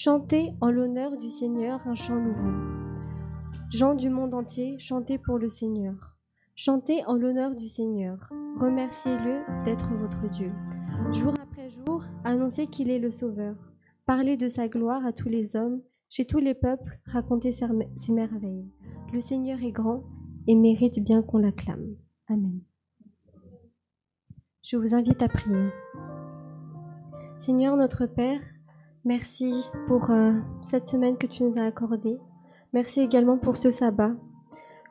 Chantez en l'honneur du Seigneur un chant nouveau. Gens du monde entier, chantez pour le Seigneur. Chantez en l'honneur du Seigneur. Remerciez-le d'être votre Dieu. Jour après jour, annoncez qu'il est le Sauveur. Parlez de sa gloire à tous les hommes, chez tous les peuples, racontez ses merveilles. Le Seigneur est grand et mérite bien qu'on l'acclame. Amen. Je vous invite à prier. Seigneur notre Père, merci pour cette semaine que tu nous as accordée. Merci également pour ce sabbat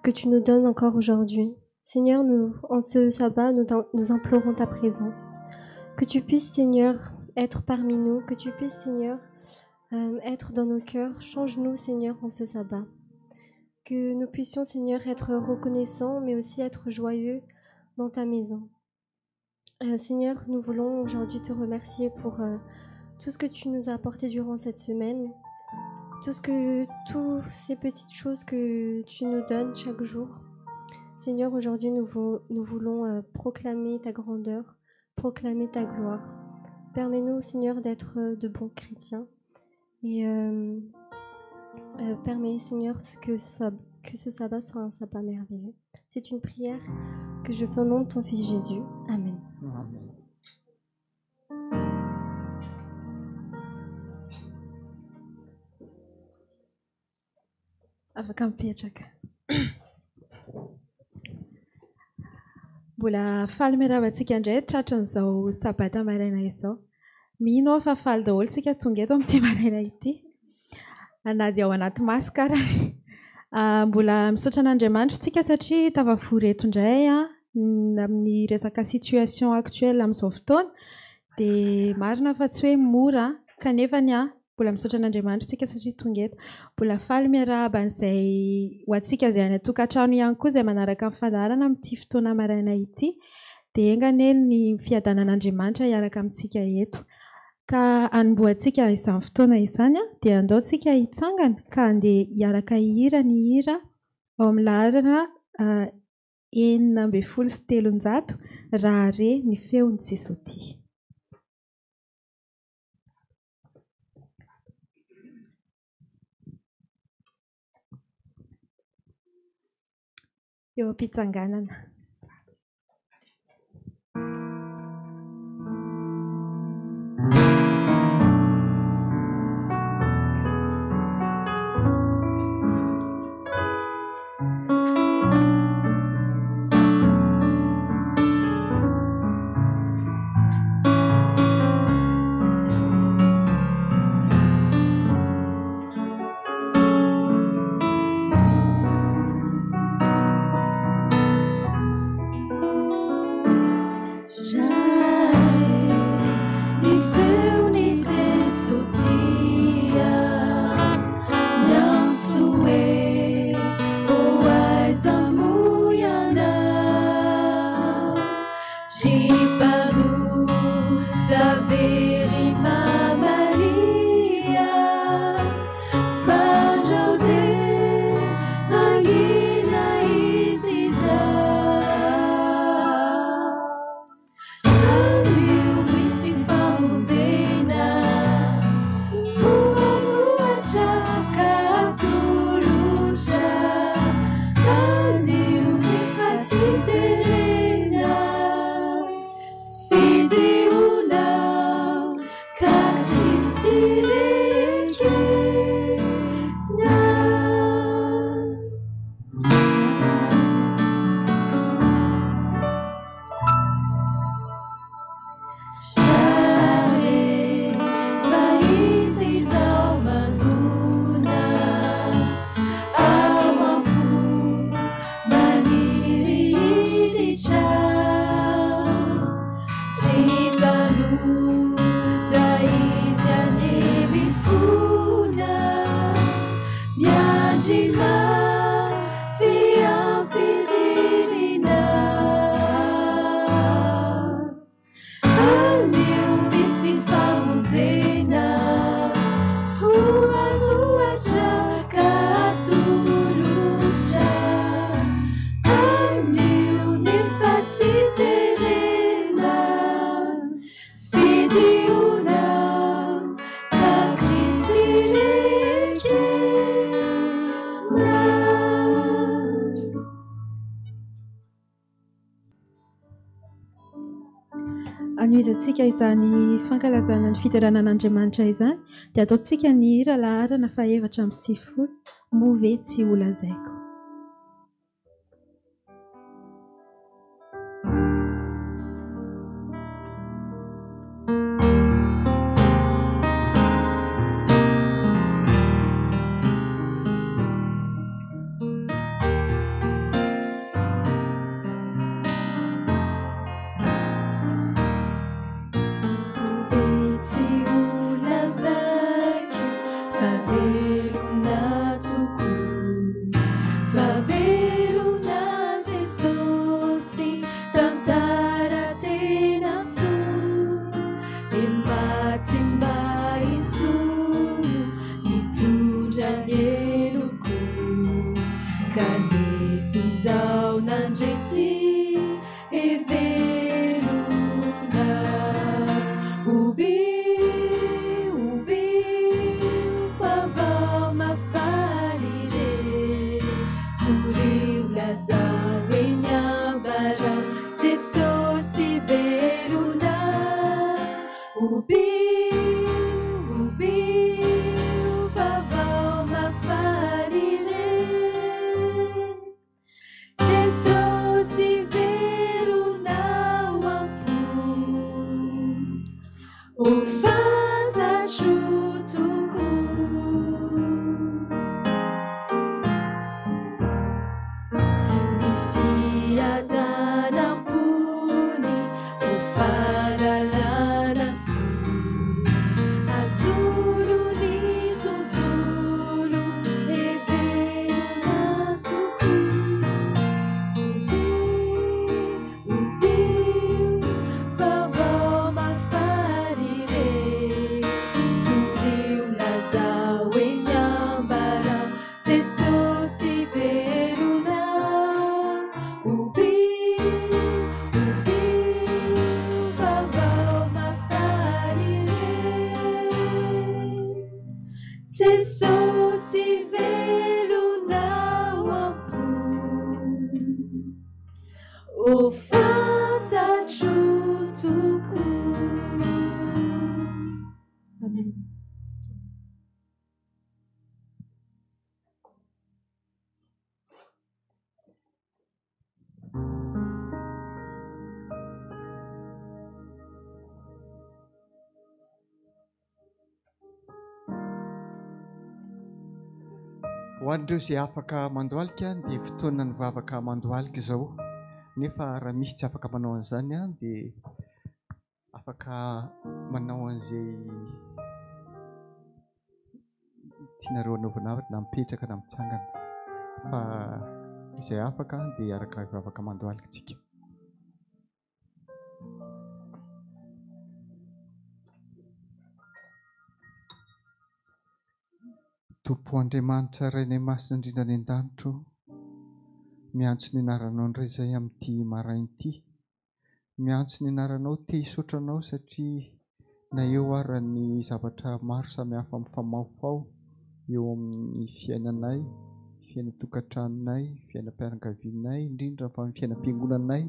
que tu nous donnes encore aujourd'hui. Seigneur, en ce sabbat, nous implorons ta présence. Que tu puisses, Seigneur, être parmi nous, que tu puisses, Seigneur, être dans nos cœurs. Change-nous, Seigneur, en ce sabbat. Que nous puissions, Seigneur, être reconnaissants, mais aussi être joyeux dans ta maison. Seigneur, nous voulons aujourd'hui te remercier pour tout ce que tu nous as apporté durant cette semaine, toutes ces petites choses que tu nous donnes chaque jour. Seigneur, aujourd'hui, nous voulons proclamer ta grandeur, proclamer ta gloire. Permets-nous, Seigneur, d'être de bons chrétiens. Et permets, Seigneur, que ce sabbat soit un sabbat merveilleux. C'est une prière que je fais au nom de ton Fils Jésus. Amen. Amen. Afaka mipetraka. Mbola faly miaravantsika indray tratran'izao sabata maraina izao. Mino aho fa faly daholo tsika tonga eto amin'ity maraina ity. Na dia ao anaty masikara. Mbola misaotra an'Andriamanitra tsika satria tafavory eto indray amin'ny resaka situation actuelle amin'izao fotoana. Dia marina fa tsy hoe mora kanefa mbola misaotra an'Andriamanitra tsika satria tonga eto. Mbola faly miarahaba an'izay ho antsika izay any an-tokantrano ihany koa izay manaraka amin'ny fandaharana amin'ity fotoana maraina ity. Dia engane ny fiadanan'Andriamanitra hiaraka amintsika eto. Ka hanomboantsika izany fotoana izany dia andaontsika hitsangana ka andeha hiaraka hihira ny hira ao amin'ny laharana 613 raha re ny feon'i Jesoty. Eo am-pitsanganana. Anoizantsika izany fankalazana ny fiteranan'Andriamanitra izany dia ataontsika ny hira laharana 710 move tsy ho lazaiko. Ho an'ireo izay afaka mandoalika dia fotoana ny vavaka mandoalika izao. Nefa raha misy tsy afaka manao an'izany dia afaka manao an'izay tianareo anaovana na mipetraka na mitsangana. Fa izay afaka dia araka vavaka mandoalika tsika. Tompo Andriamanitra Rainay Masina indrindra any an-danitro, miantso ny anaranao indray izay amin'ity marain'ity. Miantso ny anaranao, te hisotranao satria na eo ara ny zavatra maro samihafa mifamaofao eo amin'ny fiainanay, fiainatokantranonay, fiainam-pianakavianay, indrindra fa ny fiainam-piangonanay,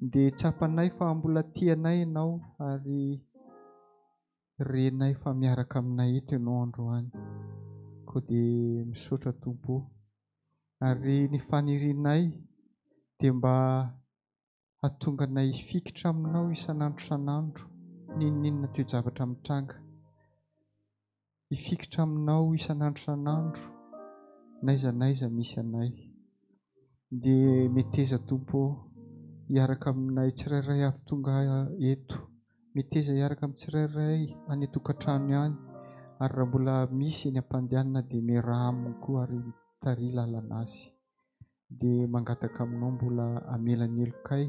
dia tsapanay fa mbola tianay ianao ary renay fa miaraka aminay eto ianao androany. Koa dia misaotra Tompo, ary ny fanirianay dia mba hahatonganay hifikitra aminao isan'andro isan'andro, ninonninona toy zavatra mitranga, hifikitra aminao isan'andro isan'andro, n'aiza n'aiza misy anay. Dia meteza Tompo hiaraka aminay tsirairay avy tonga eto, meteza hiaraka amin'ny tsirairay any an-tokantrano ihany, ary raha mbola misy eny am-pandehanana dia miaraha aminy koa ary taria lalana azy. Dia mangataka aminao mbola hamela ny helokay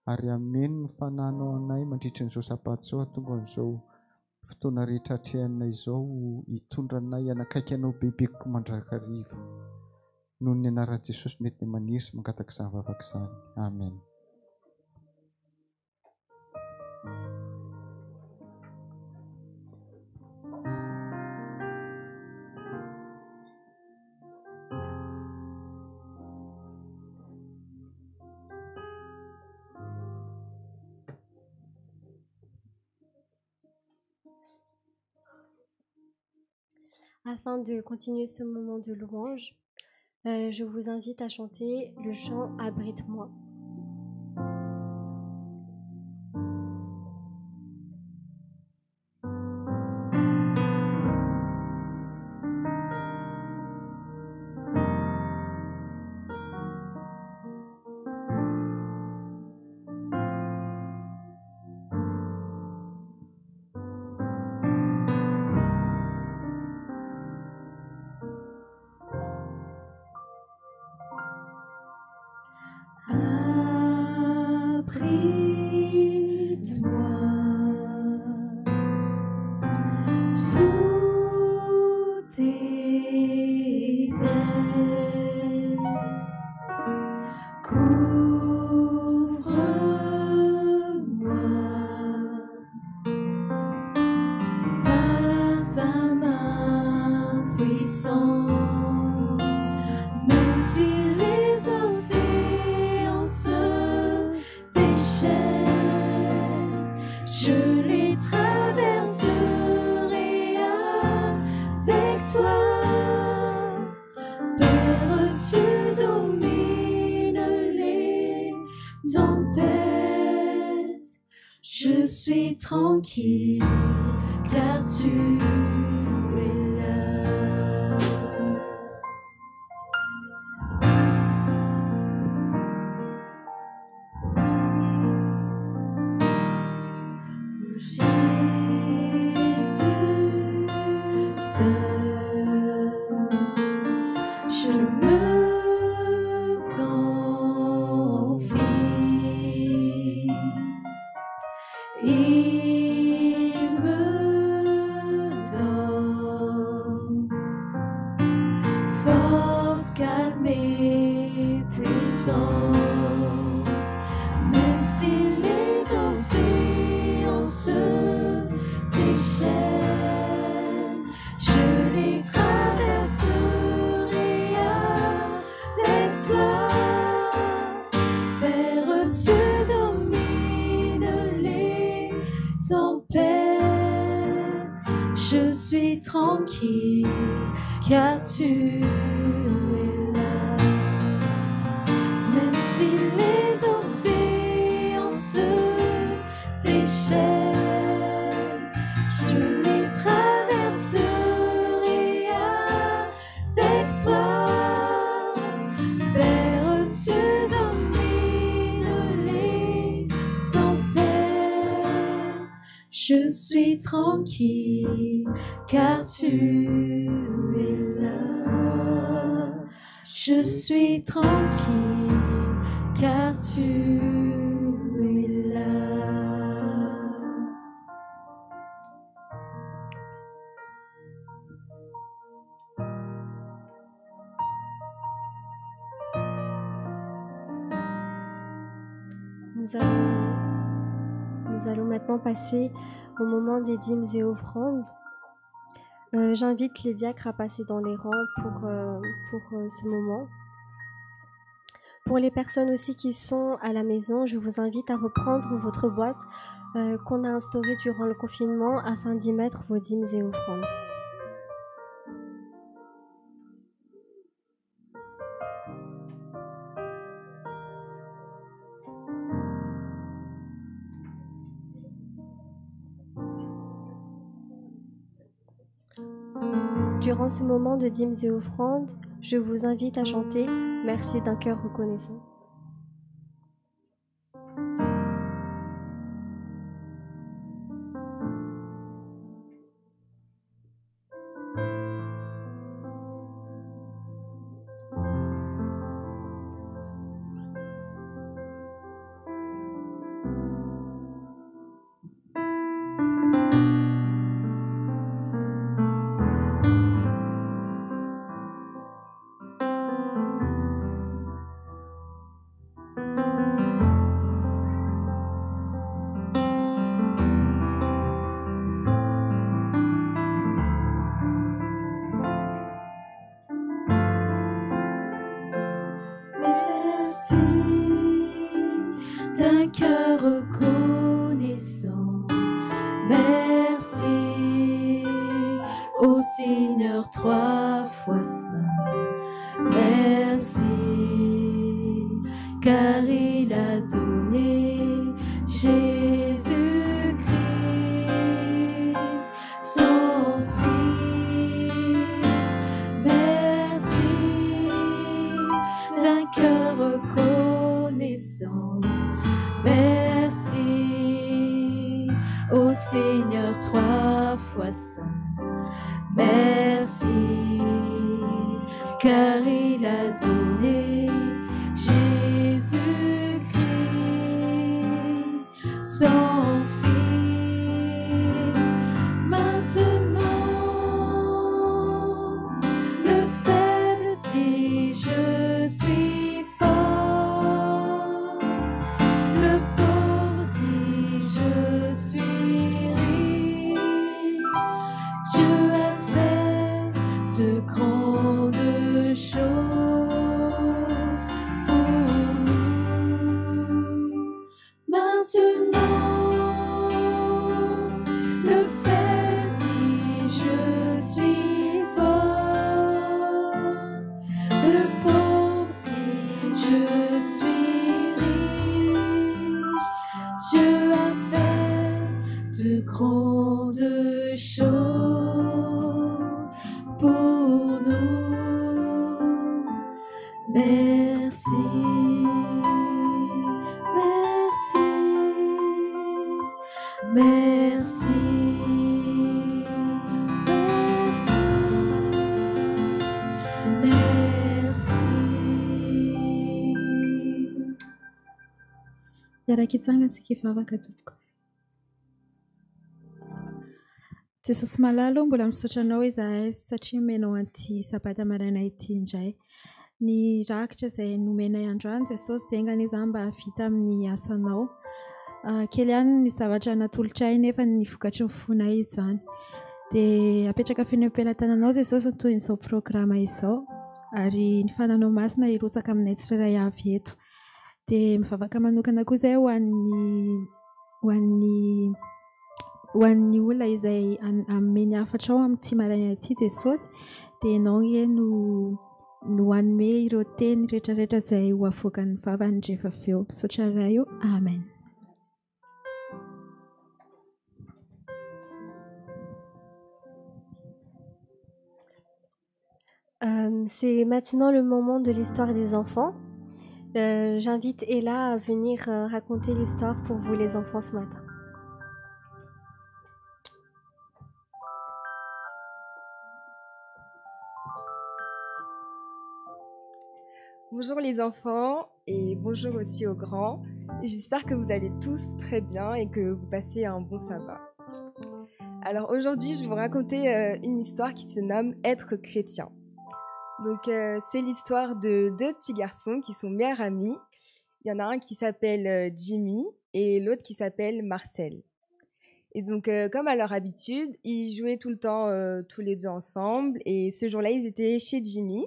ary hameno ny fanahinao anay mandritra n'izao sabato izao, hahatonga an'izao fotoana rehetra hatrehanay izao hitondranay hanakaiky anao bebe kokoa mandrakariva. Noho ny anaran'i Jesosy mety maniry sy mangataka izany vavaka izany. Amen. Afin de continuer ce moment de louange, je vous invite à chanter le chant « Abrite-moi ». Tranquille, car tu es là. Jésus seul, je me confie. Il me donne force, calme et puissance, même si les océans se déchaînent, je les traverserai avec toi. Père, tu domines les tempêtes, je suis tranquille car tu es là. Même si les océans se déchaînent, je les traverserai avec toi. Père, tu domines les tempêtes, je suis tranquille car tu es là. Je suis tranquille car tu es là. Nous allons maintenant passer au moment des dîmes et offrandes. J'invite les diacres à passer dans les rangs pour ce moment. Pour les personnes aussi qui sont à la maison, je vous invite à reprendre votre boîte qu'on a instaurée durant le confinement afin d'y mettre vos dîmes et offrandes. Durant ce moment de dîmes et offrandes, je vous invite à chanter « Merci d'un cœur reconnaissant ». D'un cœur reconnaissant, merci au Seigneur Merci au Seigneur 3 fois saint. Merci, car il a donné Jésus-Christ, son Fils. Maintenant, le faible dit je suis fort, le pauvre dit je suis riche. Dieu a fait de grandes choses pour nous. Maintenant, le faible dit je suis fort, le pauvre dit je suis riche. Dieu a fait de grandes choses pour nous. Merci, merci, merci, merci, merci. Iaraky-tsangantsika ivavaka tompoko. Jesosy malalo, mbola misaotra anao izahay satria omenao an'ity sabata maraina ity indray. Ny rakitra izay nomenay androany Jesosy dia engany izaho mba vita amin'ny asanao. Kely ihany ny zavatra natolotra nefa ny vokatry ny fonay izany. Dia apetraka feno am-pelantananao Jesosy toy izao programa izao, ary ny fananao masina hirotsaka aminay tsirairay avy eto. Dia mivavaka manokana koa izay ho an'ny olona izay ameny hafatra ao amin'ity maraina ity Jesosy, dia ianao no hanome ireo teny rehetrarehetra izay ho avoakan'ny vavany rehefa avy eo. Misaotra iray eo. Amen. C'est maintenant le moment de l'histoire des enfants. J'invite Ella à venir raconter l'histoire pour vous les enfants ce matin. Bonjour les enfants et bonjour aussi aux grands. J'espère que vous allez tous très bien et que vous passez un bon sabbat. Alors aujourd'hui, je vais vous raconter une histoire qui se nomme « Être chrétien ». Donc c'est l'histoire de deux petits garçons qui sont meilleurs amis. Il y en a un qui s'appelle Jimmy et l'autre qui s'appelle Marcel. Et donc comme à leur habitude, ils jouaient tout le temps tous les deux ensemble. Et ce jour-là, ils étaient chez Jimmy.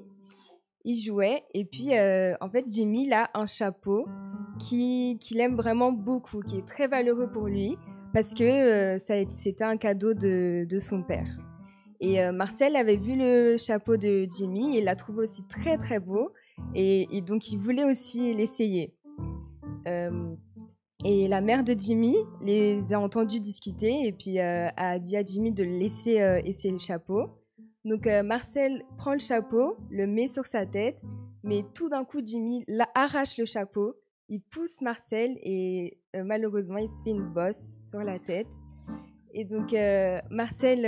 Ils jouaient et puis en fait Jimmy il a un chapeau qu'il aime vraiment beaucoup, qui est très valeureux pour lui parce que c'était un cadeau de son père. Et Marcel avait vu le chapeau de Jimmy et l'a trouvé aussi très très beau et donc il voulait aussi l'essayer. Et la mère de Jimmy les a entendus discuter et puis a dit à Jimmy de le laisser essayer le chapeau. Donc Marcel prend le chapeau, le met sur sa tête, mais tout d'un coup Jimmy arrache le chapeau, il pousse Marcel et malheureusement il se fait une bosse sur la tête. Et donc Marcel il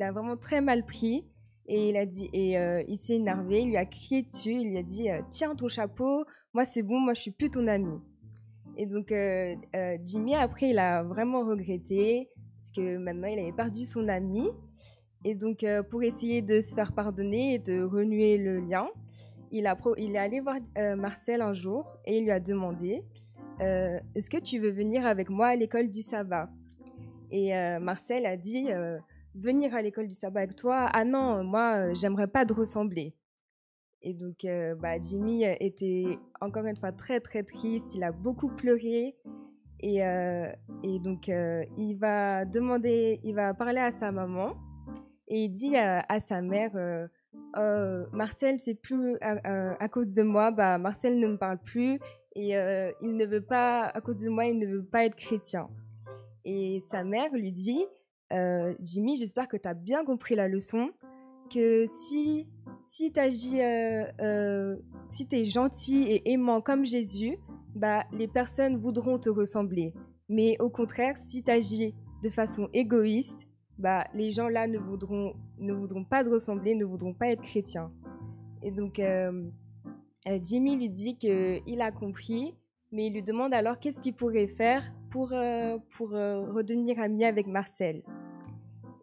a vraiment très mal pris et il s'est énervé, il lui a crié dessus, il lui a dit tiens ton chapeau, moi c'est bon, moi je suis plus ton ami. Et donc Jimmy après il a vraiment regretté parce que maintenant il avait perdu son ami. Et donc pour essayer de se faire pardonner et de renouer le lien, il est allé voir Marcel un jour et il lui a demandé est-ce que tu veux venir avec moi à l'école du sabbat? Et Marcel a dit venir à l'école du sabbat avec toi? Ah non, moi j'aimerais pas te ressembler. Et donc Jimmy était encore une fois très très triste, il a beaucoup pleuré et donc il va parler à sa maman et il dit à sa mère Marcel c'est plus à cause de moi, Marcel ne me parle plus et il ne veut pas, à cause de moi, il ne veut pas être chrétien. Et sa mère lui dit Jimmy, j'espère que tu as bien compris la leçon. que si tu agis, si tu es gentil et aimant comme Jésus, bah, les personnes voudront te ressembler. Mais au contraire, si tu agis de façon égoïste, bah, les gens là ne voudront pas te ressembler, ne voudront pas être chrétiens. Et donc, Jimmy lui dit qu'il a compris, mais il lui demande alors qu'est-ce qu'il pourrait faire pour redevenir ami avec Marcel.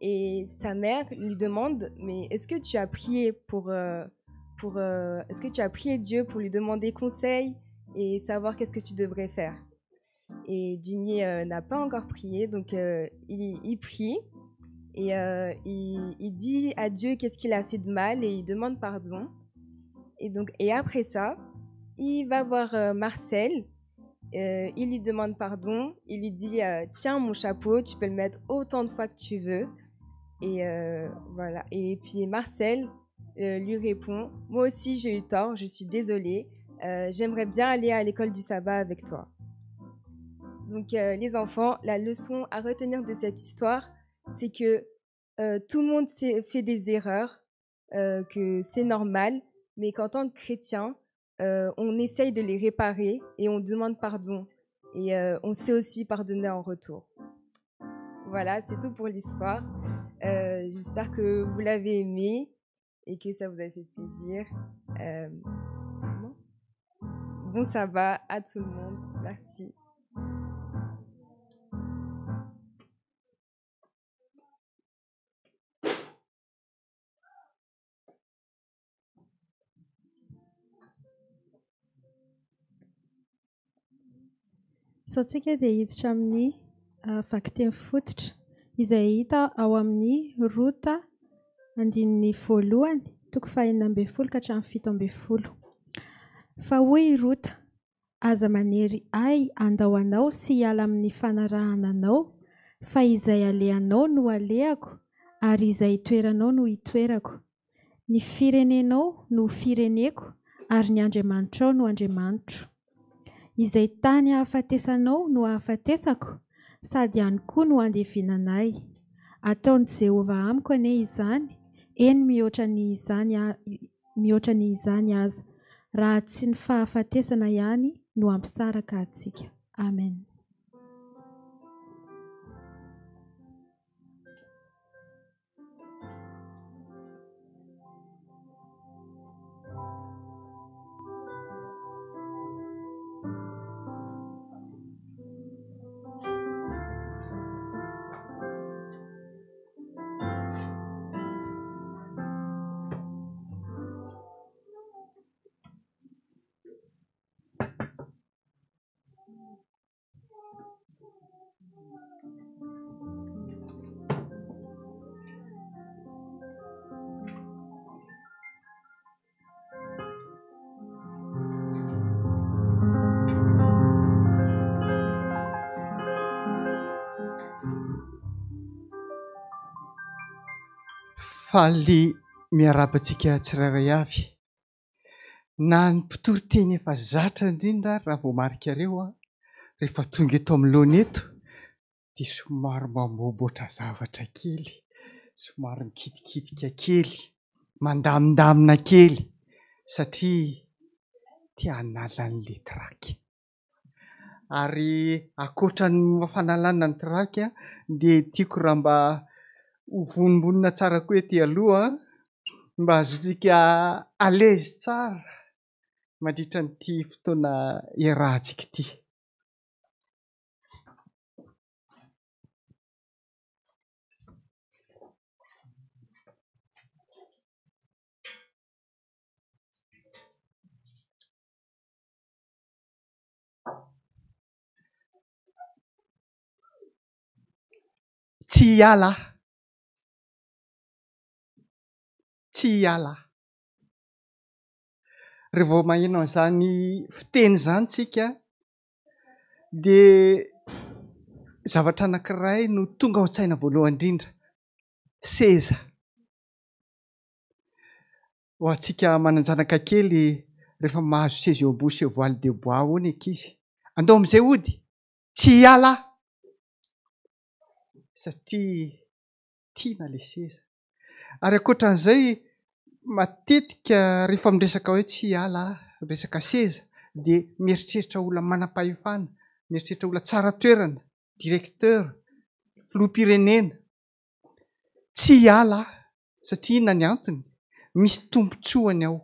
Et sa mère lui demande, mais est-ce que tu as prié est-ce que tu as prié Dieu pour lui demander conseil et savoir qu'est-ce que tu devrais faire? Et Jimmy n'a pas encore prié, donc il prie et il dit à Dieu qu'est-ce qu'il a fait de mal et il demande pardon. Et après ça, il va voir Marcel, il lui demande pardon, il lui dit tiens mon chapeau, tu peux le mettre autant de fois que tu veux. Et voilà. Et puis Marcel lui répond, moi aussi j'ai eu tort, je suis désolée, j'aimerais bien aller à l'école du sabbat avec toi. Donc les enfants, la leçon à retenir de cette histoire, c'est que tout le monde fait des erreurs, que c'est normal, mais qu'en tant que chrétien, on essaye de les réparer et on demande pardon. Et on sait aussi pardonner en retour. Voilà, c'est tout pour l'histoire. J'espère que vous l'avez aimé et que ça vous a fait plaisir. Bon sabbat à tout le monde. Merci. Saotsika dia hiditra amin'ny vaky-teny fototra izay hita ao amin'ny Rota 9:1 toko 4:12 ka hatramin'ny 7:10. Fa hoy Rota, aza manery ahy andao anao sy hiala amin'ny fanarahana anao, fa izay alehanao no alehako ary izay itoeranao no itoerako. Ny firenenao no fireneko ary ny Andriamanitrao no Andriamanitro. Izay tany hahafatesanao no hahafatesako, sady ihany koa no handevenanay. Ataony Jehovah amiko anie izany, eny mihoatra ny izany aza, raha tsy ny fahafatesana ihany no ampisaraka antsika. Amen. Faly miarabantsika tsirairay avy na ny mpitory-teny efa zatra indrindra raha vao marika rehefa tonga eto amin'ny loana eto dia somary mamboaboatra zavatra kely, somary mikitikitika kely, mandamindamina kely satria tia hanala an'ilay traky. Ary akoatra ny fanalana ny traky dia tiako raha mba hovonimbonina tsara koa ety aloha mba azontsika alezy tsara mandritra n'ity fotoana iarahantsika ity. Tsy hiala, tsy hiala. Rehefa vao maheno an'izany fiteny izany tsika dia zavatra anankiray no tonga ao an-tsaina voalohany indrindra, seza. Ho antsika mananjanaka kely rehefa mahazo seza eo ambony sy voile de bois hono ankizy, andao amin'izay ody, tsy hiala satria tiana ilay seza. Ary ankoatran'izay matetika rehefa miresaka hoe tsy hiala resaka seza dia mieritreritra olona manam-pahefana, mieritreritra olona tsara toerana, directeur, filoham-pirenena. Tsy hiala satria inona ny antony? Misy tombontsoany ao.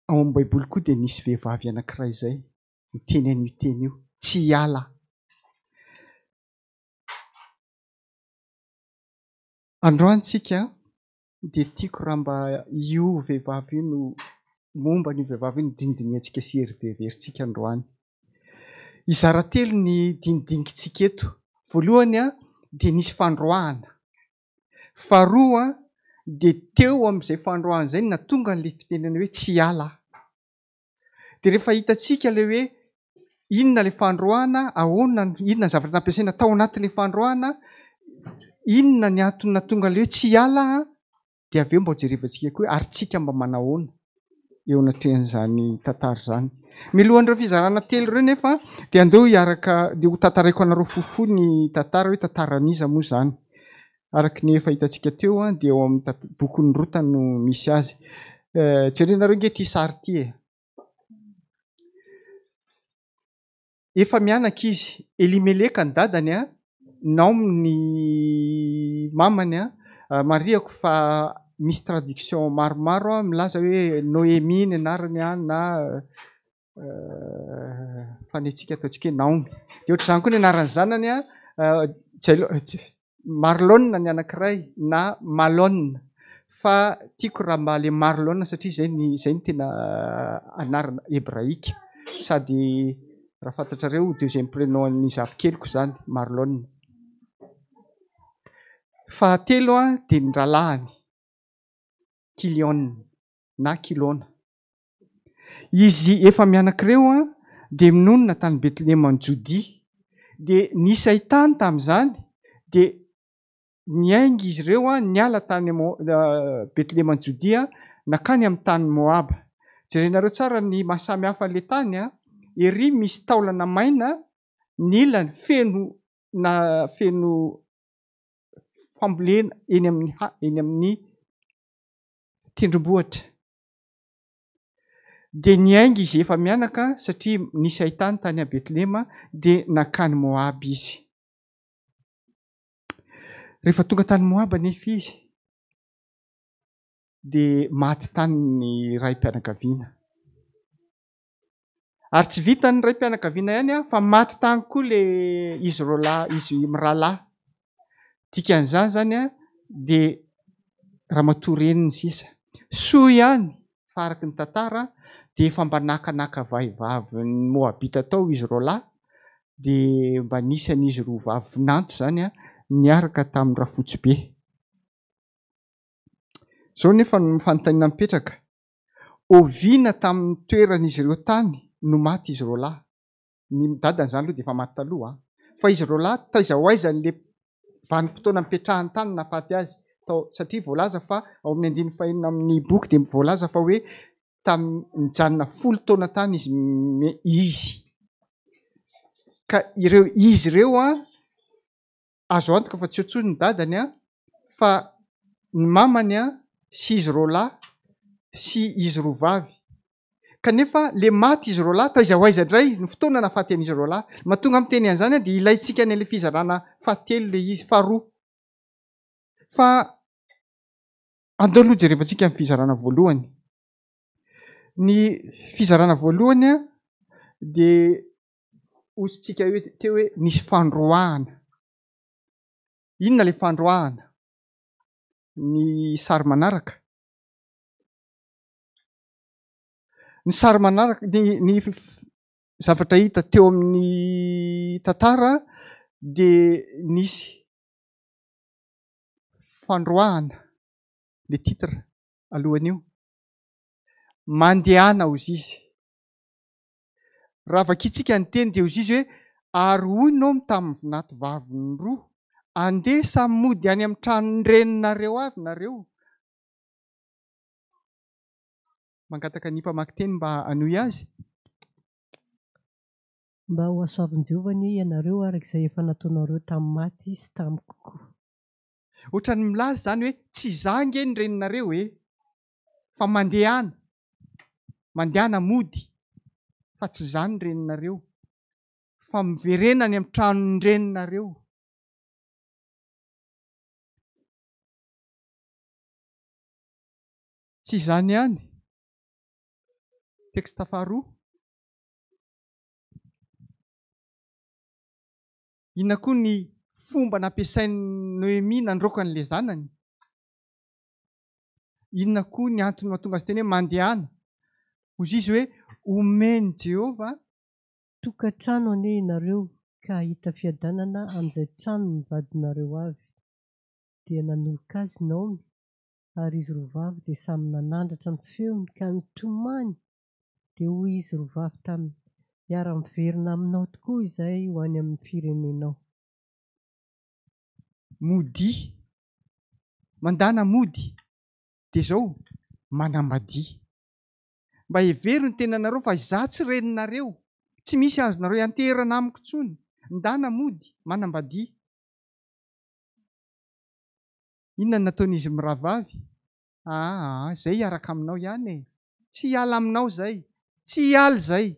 Ao amin'ny Baiboly koa dia nisy vehivavy anankiray izay miteny an'io teny io, tsy hiala. Androany tsika dia tiako raha mba io vehivavy io no momba ny vehivavy io no dinidinintsika sy heriverintsika androany. Izara telo ny dinidinikintsika eto. Voalohany dia nisy fandroahana. Faharoa dia teo amin'izay fandroahana izay na tonga n'ilay fitenena hoe tsy hiala. Dia rehefa hitantsika ilay hoe inona ilay fandroahana, ahoana inona ny zavatra nampiasaina tao anatin'ilay fandroahana, inona ny antony nahatonga ilay hoe tsy hiala, dia avy eo mba jerevantsika koa ary tsika mba manahoana eo anatrehan'izany tantara izany. Milohan'ireo fizarana telo ireo nefa dia andeo hiaraka dia ho tantaraiko anareo fohifohy ny tantara hoe tantaran'iza moa izany. Araka ny efa hitantsika teo dia eo amin'ny bokin'ny Rota no misy azy. Jerenareo nge ity sary ity e. Efa mianaka izy, Elimeleka ny dadany Naomi ny mamany mariako fa misy traduction maromaro milaza hoe Noémie ny anarany na fanetsika ataontsika hoe Naomi. Dia ohatr'izany koa ny anaran'ny zanany Marlon ny anankiray na Malon. Fa tiako raha mba le Marlon satria izay ny tena anarana hebraika. Sady raha fantatrareo deuxième prénom ny zafikeliko izany, Marlon. Fahatelo dia ny ralahany, Kilion na Kilona. Izy efa mianakireo dia minonona tany Betlehema ny Jodia. Dia nisy ahitany tamin'izany dia niaingy izy ireo niala tany Betlehema ny Jodia nakany amin'ny tany Moab. Jerenareo tsara ny mahasamy hafa an'ilay tany ery misy taolana maina, ny ilany feno fambolena eny amin'ny tendrombohitra. Dia niaingy izy efa mianaka satria nisy ahitany tany Betlehema dia nakany Moab izy. Rehefa tonga tany Moab nefa izy dia maty tany ny raim-pianakaviana. Ary tsy vita ny raim-pianakaviana ihany fa maty tany koa ilay izy miralahy. Dikan'izany zany dia ramatoa-reniny sisa. Soa ihany fa araka ny tantara dia efa mba nakanaka vahivavy ny Moabita tao izy roalahy dia mba nisy an'izy roa vavy vinanto izany niaraka tamin'ny Rafotsibe. Izao nefa ny fanontaniana mipetraka. Oviana tamin'ny toeran'izy ireo tany no maty izy roalahy. Ny dadany izany aloha dia efa maty taloha. Fa izy roalahy taiza ho aiza n'ilay vanim-potoana mipetrahany tany nahafaty azy. Satria voalaza fa ao amin'ny andiny fahenina amin'ny boky dia voalaza fa hoe tamin'ny nijanona 10 taona tany izy. Ka ireo izy ireo azo antoka fa tsy otsony ny dadany fa ny mamany sy izy roalahy sy izy roa vavy. Kanefa le maty izy roalahy taiza ho aiza indray ny fotoana nahafaty an'izy roalahy. Mahatonga amin'ny teny an'izany dia ilaitsika ny ilay fizarana fahatelo ilay izy, faharoa. Fa andao aloha jerevantsika amin'ny fizarana voalohany. Ny fizarana voalohany dia ositsika teo hoe nisy fandroahana. Inona ilay fandroahana? Ny sary manaraka. Ny sary manaraka, ny zavatra hita teo amin'ny tantara dia nisy fandroahana. Le titre alohan'io. Mandehana hozy izy. Raha vakitsika ny teny dia hozy izy hoe ary hoy Naomi tamin'ny vinatovaviny roa, andeha samy mody any amin'ny tranon'ny reninareo avy nareo. Mangataka ny mpamaky teny mba hanohy azy. mba ho asoavin-Jehovah ianareo arak'izay efa nataonareo tamin'ny maty sy tamiko koa. Ohatrany milaza zany hoe tsy zange ny reninareo fa mandehana mody, fa tsy zany ny reninareo fa miverena any amin'ny tranony reninareo. Tsy izany ihany. Teksta faharoa. Inona koa ny fomba nampiasain'ny Noémie nandroaka an'ilay zanany? Inona koa ny antony mahatonga azy teny hoe mandehana? Hoy izy hoe omeny Jehova Tokantrano anie ianareo ka hita fiadanana amin'izay trano nivadinareo avy. Dia nanoloka azy Naomi, ary izy roavavy dia samy nanandratra ny feony ka nitomany. Dia hoy izy roavavy taminy, hiara-miverina aminao tokoa izahay ho any amin'ny firenenao. mody, mandana mody, dia izao manambady. Mba heveriny ny tenanareo fa izaho tsy reninareo, tsy misy azonareo ianterana amiko intsony. Ndana mody, manambady. Inona nataon'izy mirahavavy? Zay hiaraka aminao ihany e. Tsy hiala aminao zay, tsy hiala zay.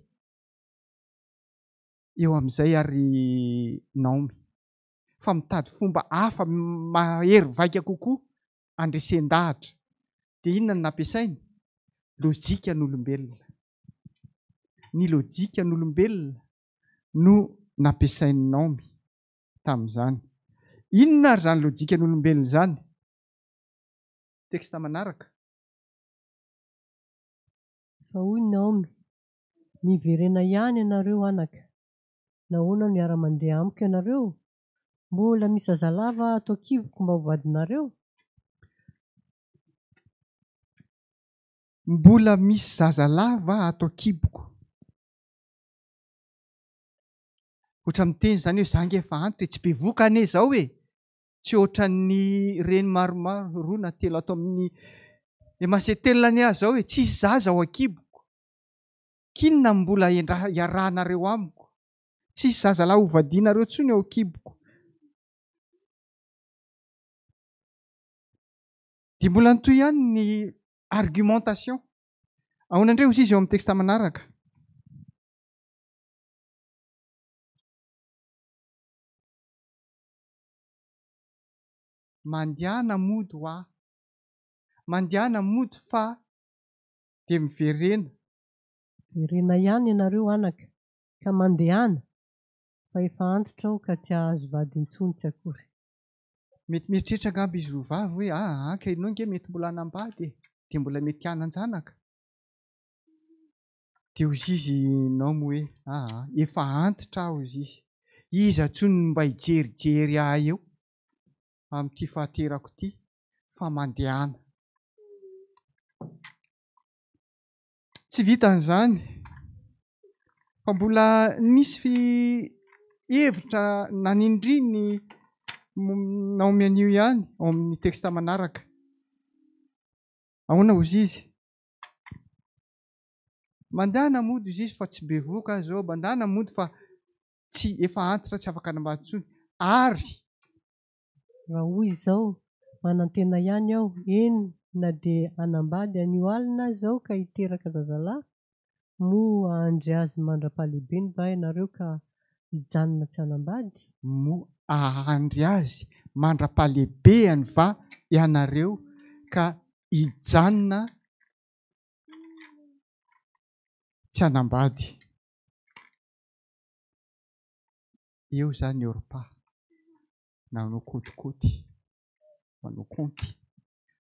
Eo amin'izay ary Naomi fa mitady fomba hafa mahery vaika kokoa andresen-dahatra. Dia inona no nampiasainy? Lôjika n'olombelona. Ny lôjika n'olombelona no nampiasainy Naomi tamin'izany. Inona ary zany lôjika n'olombelona izany? Teksta manaraka. Fa hoy Naomi, miverena ihany ianareo anaka. Nahoana no hiara-mandeha amiko ianareo? Mbola misy zazalava ato an-kiboko mba ho vadinareo? Mbola misy zazalava ato an-kiboko. Ohatrany miteny zany hoe zange efa antitra, tsy be voka ane zao e. Tsy ohatran'ny reny maromaro, roa na telo ato amin'ny emasetelona ahy zao e. Tsisy zaza ao an-kiboko. Kinona mbola iarahanareo amiko? Tsisy zazalahy hovadianareo intsony ao an-kiboko. Dia mbola nitoy ihany ny argumentation. Ahoana indray hozy izy eo amin'ny teksta manaraka? Mandehana mody ho aho. Mandehana mody fa dia miverena. Verena ihany ianareo anaka, ka mandehana, fa efa antitra aho ka tsy ahazo vady intsony tsy akory. Mety mieritreritra angamba izy roavavy hoe ka ianao nge mety mbola hanambady e, dia mbola mety hanan-janaka. Dia hozy izy Naomi hoe efa antitra aho hozy izy. Iza intsony mba hijerijery ahy eo amin'ity fahaterako ity fa mandehana. Tsy vitan'izany fa mbola nisy hevitra nanindriny Naomi anio ihany ao amin'ny teksta manaraka. Ahoana hozy izy? Mandehana mody hozy izy fa tsy be voka zao. Mandehana mody fa tsy efa antitra, tsy afaka hanambady intsony. Ary raha hoy izao, manantena ihany aho, eny na dia hanambady anio alina zao ka hiteraka zazalahy, moa ahandry azy mandra-pahalehibeny va ianareo ka hijanona tsy hanambady? Moa ahandry azy mandra-pahalehibeny va ianareo ka hijanona tsy hanambady? Eo zany Orpa nanao kôtikôty, manao kaonty.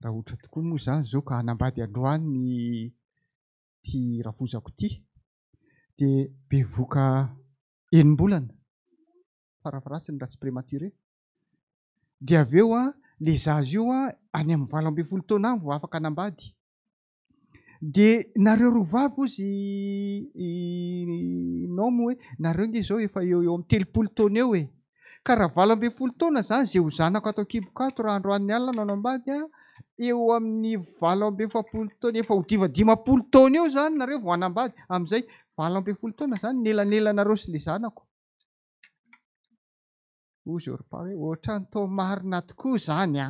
Raha ohatra tokoa moa zany zao ka hanambady androany ty ravozako ity, dia be voka enim-bolana, farafarasiny raha tsy prématuré. Dia avy eo le zaza io any amin'ny 18 taona any vao afaka hanambady. Dia nareo roavavy ozy Naomi hoe nareo nge zao efa eo amin'ny 30 taona eo e. Ka raha 18 taona zany zay ho zanako ato an-kiboko ato raha androan'ny alina no hanambady eo amin'ny 20 taona efa ho diva 10 taona eo zany nareo vo anambady amin'izay 20 taona zany nelanelanareo sy le zanako. Ozy Orpa hoe ohatrany tao marina tokoa zany a.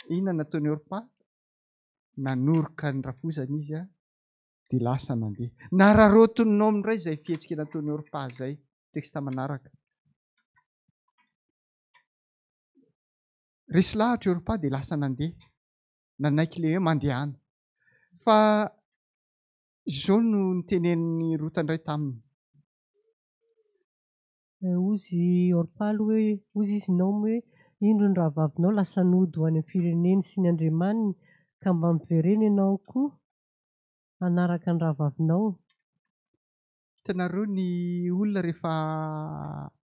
Inona nataony Orpa? Nanoroka ny rafozany izy a dia lasa nandeha. Nararotonao amin'indray izay fihetsika nataony Orpa zay. Teksta manaraka. Resy lahatra Orpa dia lasa nandeha. Nanaiky le hoe mandehana. Fa izao no nitenen'ny Rota indray taminy. Ozy Orpa aloha hoe ozy izy Naomy hoe indro ny rahavavinao lasa nody ho any amin'ny fireneny sy ny Andriamaniny ka mba miverena ianao koa hanaraka ny rahavavinao. Hitanareo ny olona rehefa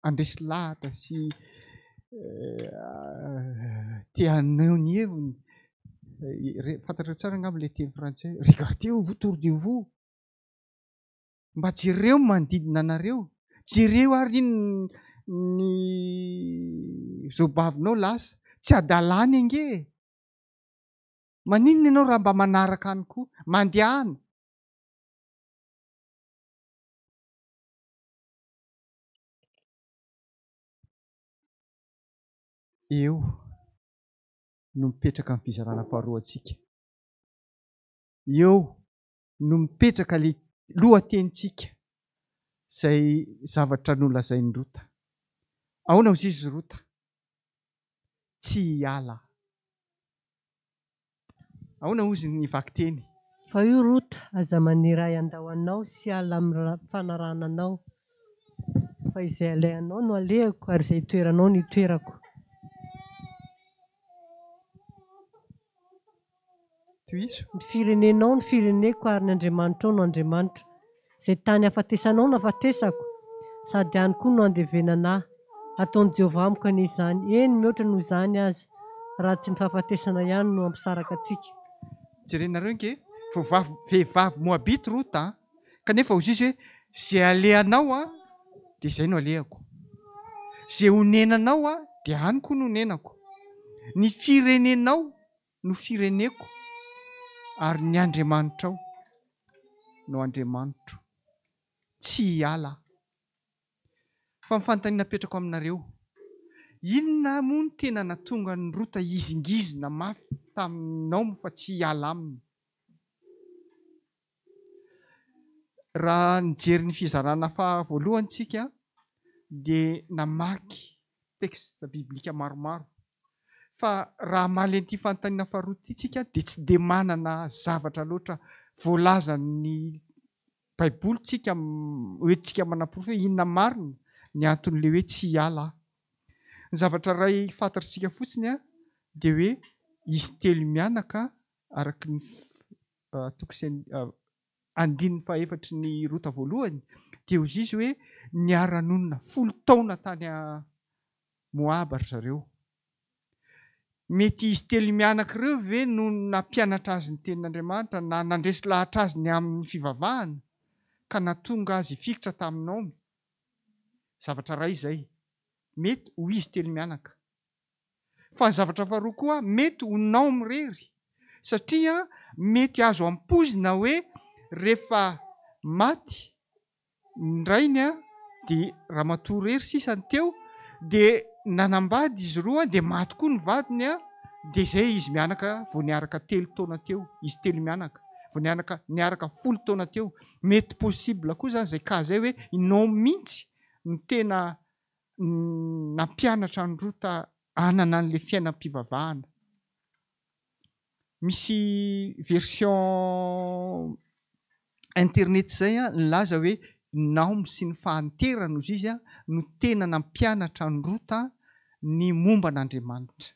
andresy lahatra sy te haneho ny heviny. Fantatrao tsara angamba ilay teny frantsay. Regardez vous autour de vous. Mba jereo manodidina anareo. Jereo ary ny zobavinao lasa tsy adalany ange. Maninona ianao raha mba manaraka any koa? Mandehana. Eo no mipetraka amin'ny fizarana faharoa antsika. Eo no mipetraka ilay lohatenitsika izay zavatra nolazain'ny Rota. Ahoana hozy izy Rota? Tsy hiala. Ahoana hozy ny vaky teny? Fa io Rota aza maniray andao anao sy ala amin'ny fanarananao. Fa izay alehanao no alehako ary izay toeranao no itoerako. Ny firenenao ny fireneko ary ny Andriamanitra no Andriamanitra. Izay tany hafatesanao no hafatesako, sady any koa no andevenana ahy. Ataon'i Jehovah amiko an'izany. Eny mihoatra noho izany aza, raha tsy ny fahafatesana ihany no ampisaraka antsika. Jerenareo ange, vehivavy Moabity Rota, kanefa hozy izy hoe izay alehanao a dia izay no alehako. Izay honenanao a dia any koa no honenako. Ny firenenao no fireneko. Ary ny Andriamanitrao no Andriamanitro. Tsy hiala. Fa mifanontaniana petrako aminareo. Inona moa ny tena natonga ny Rota izingizina mafy taminao fa tsy hiala aminy? Raha nijery ny fizarana voalohantsika dia namaky teksta biblika maromaro. Fa raha mahalenty fanontaniana faharoa itsika dia tsy dia manana zavatra loatra voalaza ny Baiboly tsika hoentsika manaporofo hoe inona marina ny anton'ile hoe tsy hiala. Ny zavatra iray fantatritsika fotsiny a dia hoe izy telo mianaka araka ny andininy fahefatry ny Rota voalohany dia hozy izy hoe niara-nonina 10 taona tany Moab ry zareo. Mety izy telo mianaka ireo ve no nampianatra azy ny tenin'Andriamanitra na nandresy lahatra azy ny amin'ny fivavahana ka natonga azy fikitra taminao? Zavatra iray izay. Mety ho izy telo mianaka. Fa ny zavatra faharoa koa mety ho Naomy irery. Satria mety azo ampozina hoe rehefa maty ny rainy dia ramatoa irery sisany teo dia nanambady izy roa dia maty koa ny vadiny dia izay izy mianaka vao niaraka 3 taona teo. Izy telo mianaka vao niaraka 10 taona teo. Mety possible koa zany izay ka zay hoe Naomy mihitsy ny tena nampianatra ny Rota hanana an'ilay fiainam-pivavahana. Misy version internet izay nilaza hoe Naomy sy ny fahanterana hozy izy no tena nampianatra ny Rota ny momba n'Andriamanitra.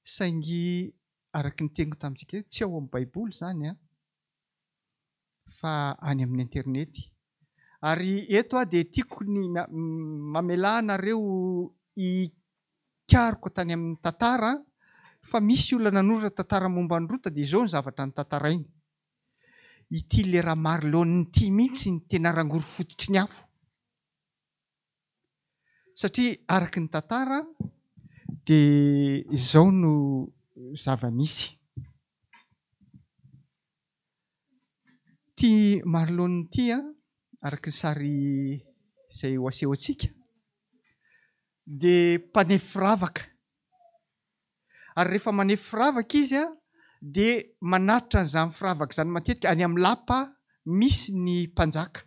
Saingy araka ny teniko tamintsika tsy ao amin'ny Baiboly izany fa any amin'ny internet. Ary eto dia tiako ny mamelanareo hikariko tany amin'ny tantara fa misy olona nanoratra tantara momba ny Rota dia izao ny zavatra ny tantarainy. Ity lera Marlon ity mihitsy ny tena rangoro fototry ny afo. Satria araka ny tantara dia izao no zava-nisy. Tia Marlon ity araka ny sary izay ho aseho antsika dia mpanefy firavaka. Ary rehefa manefy firavaka izy dia manatitra an'izany firavaka izany matetika any amin'ny lapa misy ny mpanjaka.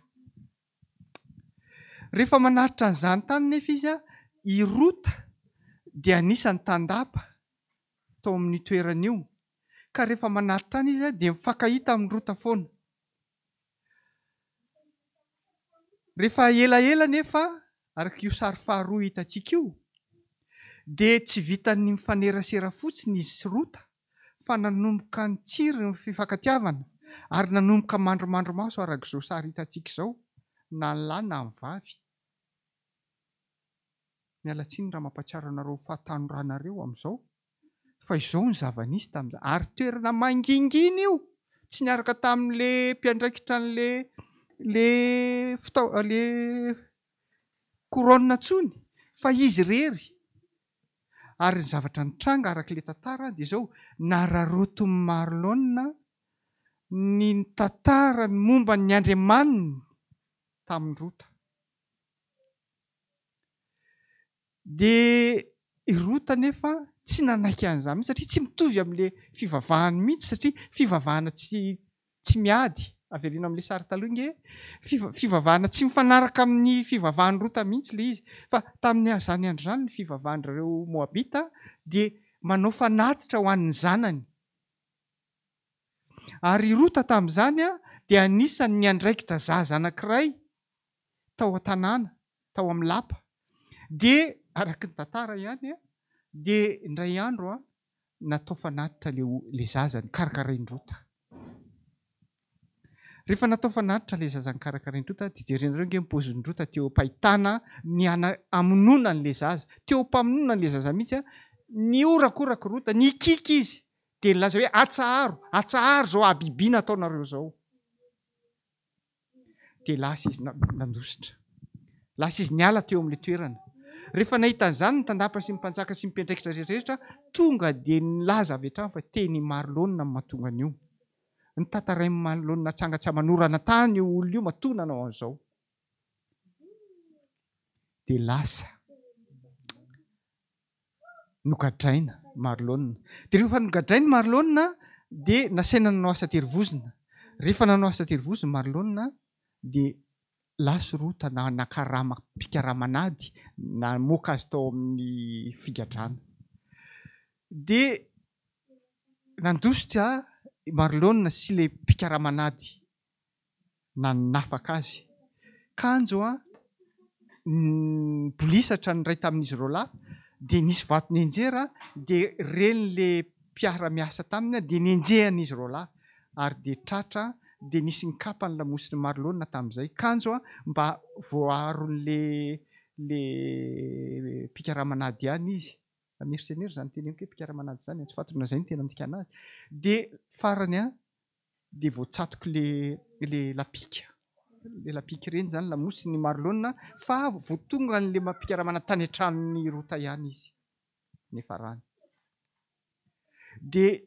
Rehefa manatitra an'izany tany nefa izy irota dia anisany tandapa tao amin'ny toerana io. Ka rehefa manatitra any izy dia mifankahita amin'ny rota foana. Rehefa elaela nefa araka io sary faharoa hitantsika io dia tsy vitany mifanerasera fotsiny izy rota fa nanomboka ny tsiry ny fifankatiavana ary nanomboka mandromandro maso araka izao sary hitantsika izao na ny lahy na ny vavy. Miala tsiny raha mampatsiaro anareo fahatanorana amin'izao fa izao ny zava-nisy tamin'izay ary toerana mangingina io tsy niaraka tamin'le mpiandraikitra le koronina tsony fa izy rery. Ary ny zavatra nitranga araka ilay tantara dia izao nararoton'ny Marlon ny tantara ny momba ny Andriamanina tamin'ny rota. Dia i rota nefa tsy nanaiky an'izany mihitsy satria tsy mitovy amin'ilay fivavahany mihitsy satria fivavahana tsy miady. Avelina amin'ilay sary taloha inge fivavahana tsy mifanaraka amin'ny fivavahan'ny rota mihitsy ilay izy. Fa tamin'ny azany andro izany ny fivavahan'ireo Moabita dia manao fanatitra ho an'ny zanany. Ary rota tamin'izany dia anisany ny andraikitra zaza anankiray tao an-tanàna, tao amin'ny lapa. Dia araka ny tantara ihany dia indray andro natao fanatitra ilay zazany karakarain'ny rota. Rehefa natao fanatitra ilay zazany karakarain'ny rota dia jerenareo nge mipozin'ny rota teo am-pahitana ny amonoana an'ilay zaza. Teo am-pamonoana an'ilay zaza mihitsy ny orakorako rota, ny kiky izy dia nilaza hoe atsaharo zao abibiana ataonareo zao. Dia lasa izy nandositra. Lasa izy niala teo amin'ilay toerana. Rehefa nahita an'izany ny tandapa sy ny mpanjaka sy ny mpiandraikitra rehetrarehetra tonga dia nilaza avy hatrany fa teny Marlon ny mahatonga an'io. Ny tantarain'ny Marlon tsanga tsy amanorana tany io olona io mahatonga anao an'izao. Dia lasa nogadraina Marlon. Dia rehefa nogadrainy Marlon dia nasaina nanao asa terivozina. Rehefa nanao asa terivozina Marlon dia lasa rota nakarama mpikaramanady namoaka azy tao amin'ny figadrana. Dia nandositra Marlon sy ilay mpikaramanady nanafaka azy. Kanjo bolisatra ny ray tamin'izy roa lahy dia nisy vato nienjera dia ren'ilay mpiara-miasa taminy dia nienjehan'izy roa lahy ary dia tratra dia nisy ny kapa ny lamosiny Marlon tamin'izay. Kanjo mba voaron'ilay mpikaramanady ihany izy. Mieritreniry izany teny hoe mpikaramanady izany tsy fantona izay ny tena andikana azy. Dia farany dia voatsatoka ilay lapika. Ilay lapika ireny izany lamosiny Marlon fa voatonga n'ilay mpikaramanady tany an-tranony rota ihany izy. Nefa rany. Dia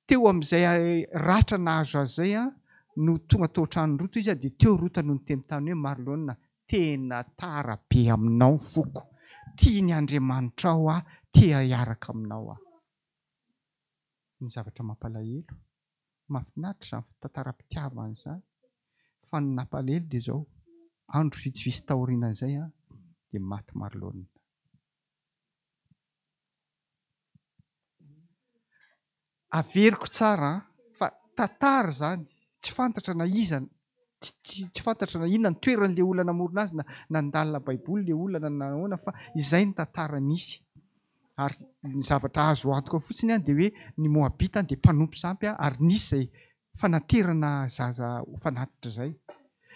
teo amin'izay ratra nahazo azy zay no tonga tao an-tranony rota izy dia teo rota no niteny tany hoe Marlon tena tara be aminao foko. Tia ny Andriamanitra ao tia hiaraka aminao Ny zavatra mampalahelo, mahafinaritra izany tantaram-pitiavana izany. Fa ny nampalahelo dia izao andro vitsivitsy taorian'izay dia maty Marlon. Averiko tsara fa tantara izany tsy fantatra na iza tsy fantatra na inona ny toeran'ilay olona namorona azy na nandalina baiboly ilay olona na nahoana fa izay ny tantara nisy. Ary ny zavatra azo antoka fotsiny dia hoe ny Moabita dia mpanompo sampy ary nisy izay fanaterana zaza ho fanatitra izay.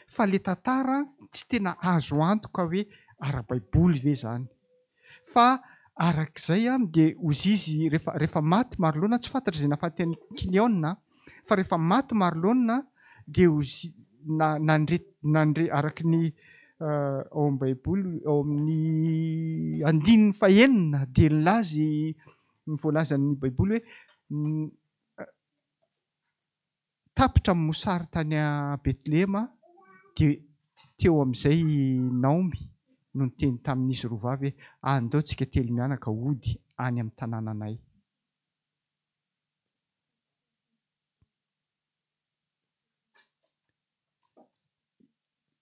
Fa ilay tantara tsy tena azo antoka hoe ara-baiboly ve izany. Fa arak'izay dia ozy izy rehefa maty Marlon tsy fantatra izay nahafaty an'i Kilion fa rehefa maty Marlon dia nandre araky ny ao amin'ny baiboly ao amin'ny 9 dia nilazy voalazan'ny baiboly hoe tapitra amin'ny mosary tany a Betlehema dia teo amin'izay Naomi no niteny tamin'izy roa vavy hoe andao tsika telo mianaka hody any amin'ny tanànanay.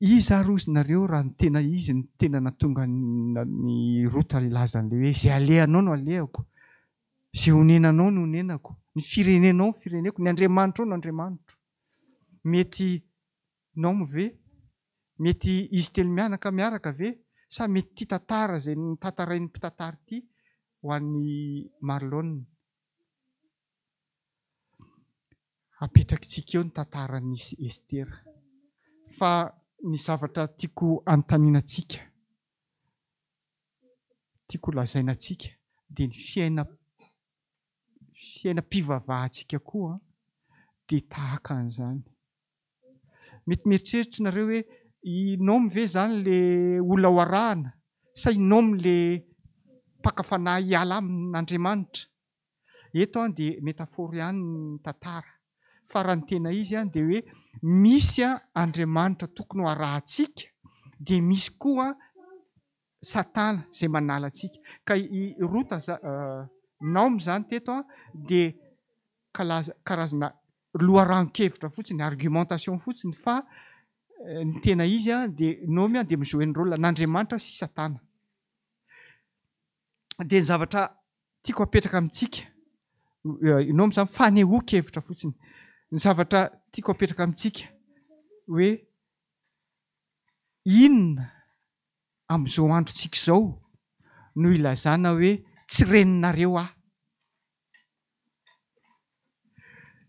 Iza ary ozy nareo raha ny tena izy ny tena natonga ny Rota ilazan'ilay hoe izay alehanao no alehako, izay honenanao no honenako, ny firenenao ny fireneko, ny Andriamanitra ao no Andriamanitra. Mety Naomi ve? Mety izy telo mianaka miaraka ve? Sa mety tia tantara izay tantarain'ny mpitantara ity ho an'ny Marlon? Apetrakitsika eo ny tantaran'ny Estera. Fa ny zavatra tiako anontanianantsika, tiako lazainantsika dia ny fiainam-pivavahantsika koa dia tahaka an'izany. Mety mieritreritra nareo hoe Naomi ve zany le olona ho arahana sa Naomi le mpakafanahy hiala amin'Andriamanitra? Eto dia metafora ihany ny tantara. Fa raha ny tena izy dia hoe misy Andriamanitra tokony ho arahantsika dia misy koa Satana izay manala antsika. Ka i Rota Naomi zany teto dia karazana loharanon-kevitra fotsiny, argumentation fotsiny, fa ny tena izy dia Naomi dia mijoue ny rôle n'Andriamanitra sy Satana. Dia ny zavatra tiako apetraka amintsika, Naomi zany fanehoan-kevitra fotsiny. Ny zavatra tiako apetraka amintsika hoe inona amin'izao androntsika izao no ilazana hoe tsy reninareo aho.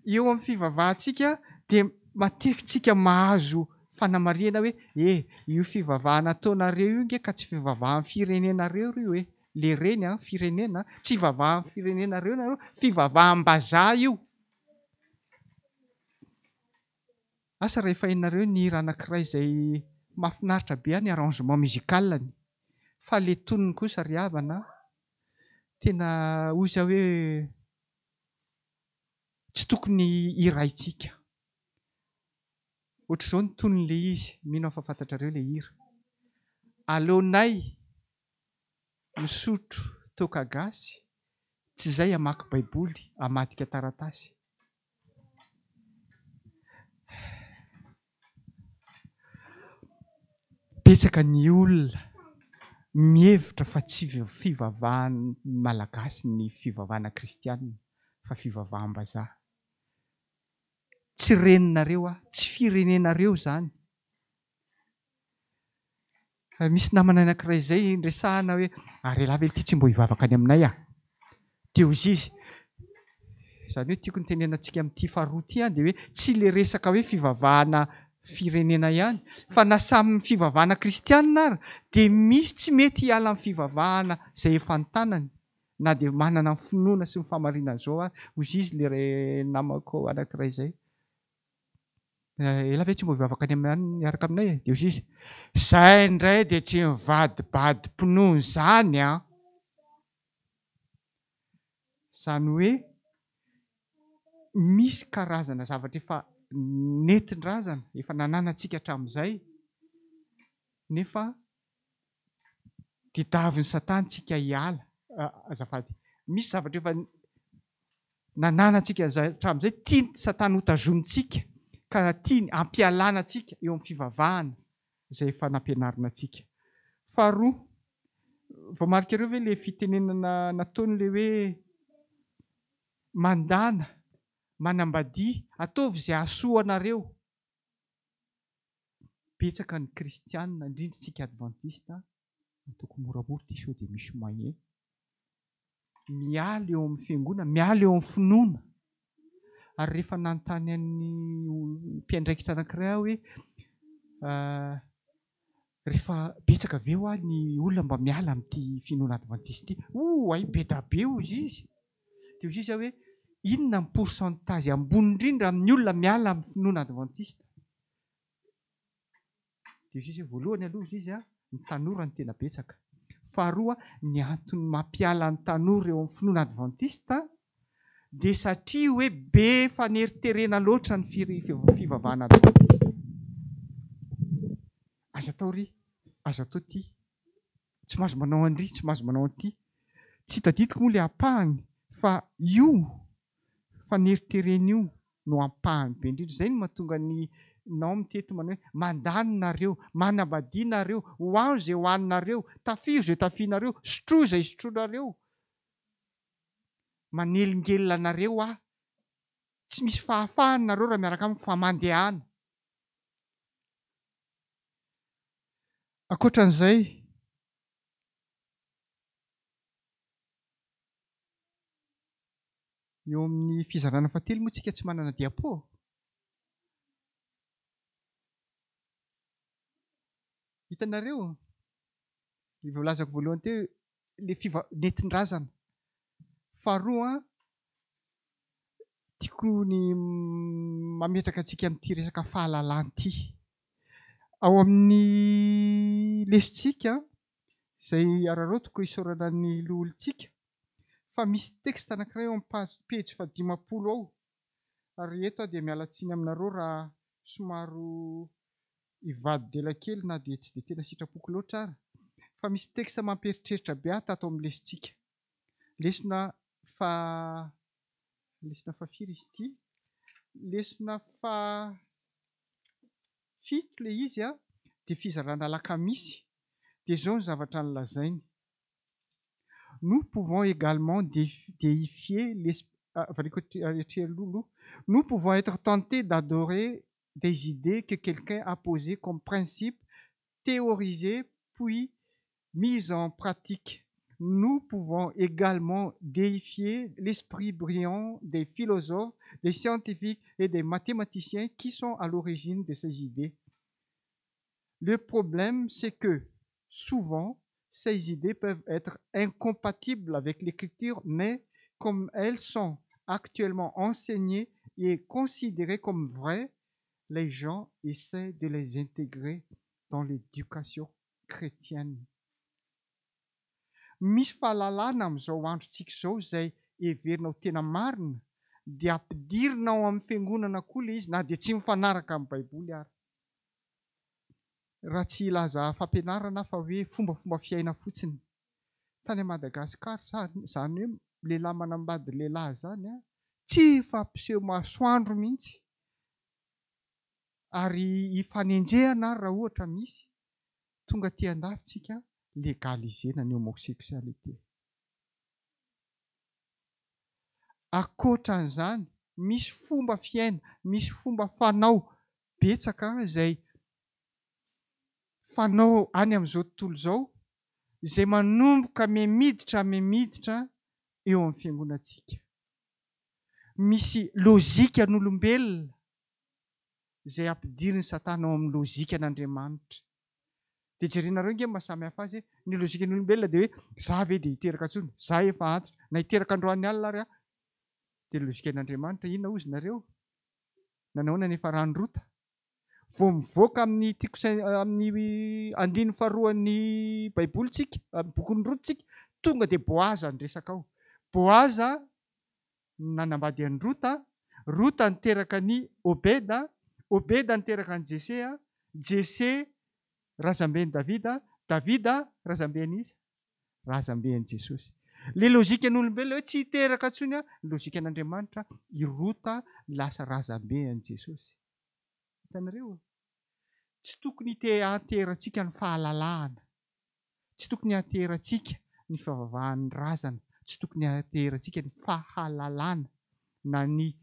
Eo amin'ny fivavahantsika dia matetikitsika mahazo fanamarihana hoe io fivavahana ataonareo io nge ka tsy fivavahan'ny firenenareo io hoe le reny firenena, tsy fivavahan'ny firenenareo nareo, fivavahan'mbazaha io. Asa rehefa hainareo ny hira anankiray izay mahafinaritra be ny arrangement musical-ny, fa le tonony kosa ry havana tena hoy hoe tsy tokony hiraintsika. Ohatr'izao ny tonon'ilay izy, mino aho fa fantatrareo ilay hira. Aleonay misotro toaka gasy, tsy izay hamaky baiboly, hamadika taratasy. Betsaka ny olona mihevitra fa tsy fivavahana malagasy ny fivavahana kristianina, fa fivavahan'mbazaha. Tsy reninareo tsy firenenareo zany. Misy namana anankiray izay ndresahana hoe ary lahy ve ity tsy mbo hivavaka any aminay dia hozy izy. Izany hoe tiako ny tenenantsika amin'ity faharoa ity dia hoe tsy le resaka hoe fivavahana firenena ihany, fa na samy fivavahana kristianina ary dia misy tsy mety hiala amin'ny fivavahana izay efa nitanany, na dia manana ny finoana sy ny famarinana izao ary. Hozy izy le namako anankiray izay. Ela ve tsy mbo hivavaka any amin'ny miaraka aminay dia hozy izy. Izay indray dia tsy mivadibadi-pinoa izany Izany hoe misy karazana zavatra efa nentin-drazana, efa nananantsika hatramin'izay, nefa didavin'ny Satana tsika hiala. Azafady, misy zavatra efa nananantsika hatramin'izay, tia Satana hotazonitsika ka tia hampialana antsika eo amin'ny fivavahana izay efa nampianarina antsika. Faharoa, vao marikareo ve ilay fitenenana nataony ilay hoe mandana, manambadia, ataovy izay hahasoa anareo. Betsaka ny kristianina, indrindra tsika adventista, toko moramora ity sao dia misy moyen. Miala eo amin'ny fiangonana, miala eo amin'ny finoana. Ary rehefa nanontany an'ny mpiandraikitra anankiray aho hoe rehefa betsaka ve ho ny olona mba miala amin'ity finoana adventista ity? Ay be da be hozy izy. Dia hozy izy hoe inona ny pourcentage ambony indrindra amin'ny olona miala amin'ny finoana adventista? dia izy hoe voalohany aloha izy ny tanora ny tena betsaka. Faharoa ny antony mampiala ny tanora eo amin'ny finoana adventista dia satria hoe be faneriterena loatra ny fivavahana adventista. Aza atao ry, aza atao ty, tsy mahazo manao an'ry, tsy mahazo manao an'ity. Tsy tadidiko moa ilay ampahany, fa io faneriterena io no ampahany be indrindra. Izay no mahatonga ny nao mitety manao hoe mandanonareo, manambadianareo, hoano izay hoaninareo, tafio izay tafianareo, sotro izay sotronareo. Manelingelina anareo tsy misy fahafahany nareo raha miaraka amin'ny famandehana. Ankoatran'izay, eo amin'ny fizarana fahatelo moa tsika tsy manana diapô. Hitanareo, ny voalazako voalohany teo ilay nentin-drazana. Faharoa, tiako ny mametraka antsika amin'ity resaka fahalalana ity. Ao amin'ny lesontsika izay araraotiko isaorana ny loholontsika, fa misy teksta anankiray eo amin'ny pejy 50 ao. Ary eto dia miala tsiny aminareo raha somaro hivady dela kely na dia tsy dia tena sitrapoko loatra ary. Fa misy teksta mamperitreritra be tato amin'ny lesontsika. Lesona fafiry izy ity. Lesona fafito ilay izy dia fizarana alakamisy. Dia izao ny zavatra nolazainy. Nous pouvons également déifier nous pouvons être tentés d'adorer des idées que quelqu'un a posées comme principe, théorisées, puis mises en pratique. Nous pouvons également déifier l'esprit brillant des philosophes, des scientifiques et des mathématiciens qui sont à l'origine de ces idées. Le problème, c'est que souvent, ces idées peuvent être incompatibles avec l'écriture, mais comme elles sont actuellement enseignées et considérées comme vraies, les gens essaient de les intégrer dans l'éducation chrétienne. Misy fahalalana amin'izao androntsika izao izay heverina ho tena marina dia ampidirina ao amin'ny fiangonana koa ilay izy, na dia tsy mifanaraka amin'ny Baiboly ary. Raha tsy ilaza fampianarana fa hoe fombafomba fiaina fotsiny. Tany Madagasikara izany hoe lehilahy manambady lehilahy izany tsy fampiseho masoandro mihitsy. Ary hifanenjehana raha ohatra misy tonga ty andafitsika légalisena ny homosexualité. Ankoatran'izany, misy fomba fiaina, misy fomba fanao betsaka izay fanao any amin'izao tontolo izao, izay manomboka memiditra eo amin'ny fiangonantsika. Misy lôjika n'olombelona izay ampidiriny Satana ao amin'ny lôjika an'Andriamanitra. Dia jerenareo nge mahasamy hafa azy ny lôjika n'olombelona dia hoe za ve dia hiteraka intsony, za efa antitra, na hiteraka androany alina ary dia lôjika n'Andriamanitra inona ozy nareo? Nanahoana nefa randrota? Vao mivoaka amin'ny andiny faharoan'ny Baibolitsika, bokin'ny rotsika, tonga dia Boaza niresaka ao. Boaza nanambady an'i Rota, Rota niteraka ny Obeda, Obeda niteraka ny Jese, Jese razamben'i Davida, Davida razamben'i iza? Razamben'i Jesosy. Le lôjika n'olombelona hoe tsy hiteraka intsony ny lôjika n'Andriamanitra, i Rota lasa razamben'i Jesosy. Hitanareo? Tsy tokony haterantsika ny fahalalahana, tsy tokony haterantsika ny fivavahan'ny razana, tsy tokony haterantsika ny fahalalana na ny